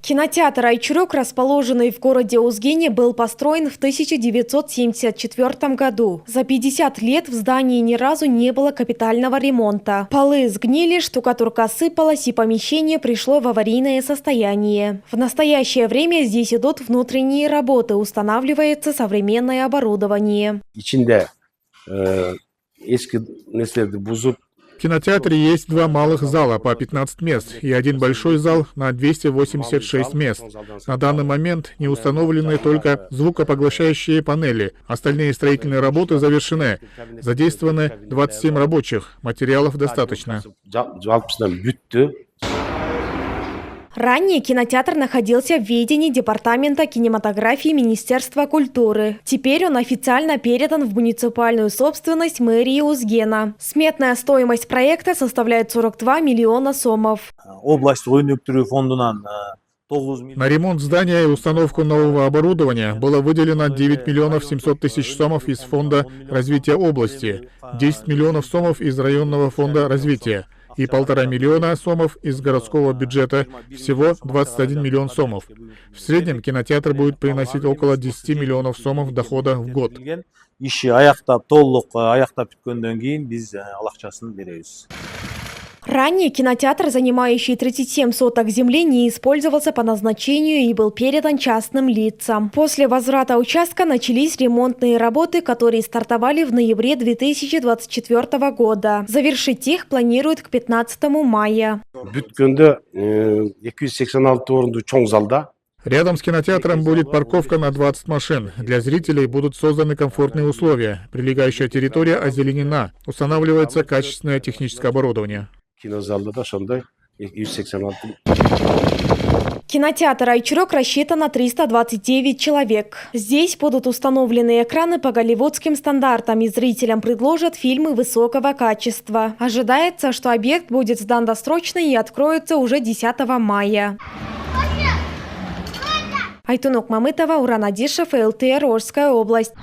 Кинотеатр «Айчурок», расположенный в городе Узгене, был построен в 1974 году. За 50 лет в здании ни разу не было капитального ремонта. Полы сгнили, штукатурка осыпалась и помещение пришло в аварийное состояние. В настоящее время здесь идут внутренние работы, устанавливается современное оборудование. В кинотеатре есть два малых зала по 15 мест и один большой зал на 286 мест. На данный момент не установлены только звукопоглощающие панели. Остальные строительные работы завершены. Задействованы 27 рабочих. Материалов достаточно. Ранее кинотеатр находился в ведении Департамента кинематографии Министерства культуры. Теперь он официально передан в муниципальную собственность мэрии Узгена. Сметная стоимость проекта составляет 42 миллиона сомов. На ремонт здания и установку нового оборудования было выделено 9 миллионов 700 тысяч сомов из Фонда развития области, 10 миллионов сомов из районного фонда развития и 1,5 миллиона сомов из городского бюджета, всего 21 миллион сомов. В среднем кинотеатр будет приносить около 10 миллионов сомов дохода в год. Ранее кинотеатр, занимающий 37 соток земли, не использовался по назначению и был передан частным лицам. После возврата участка начались ремонтные работы, которые стартовали в ноябре 2024 года. Завершить их планируют к 15 мая. Рядом с кинотеатром будет парковка на 20 машин. Для зрителей будут созданы комфортные условия. Прилегающая территория озеленена. Устанавливается качественное техническое оборудование. Кинотеатр «Айчурок» рассчитан на 329 человек. Здесь будут установлены экраны по голливудским стандартам, и зрителям предложат фильмы высокого качества. Ожидается, что объект будет сдан досрочно и откроется уже 10 мая. Айтунок Мамытова, Уран Адишев, ЛТР, Орская область.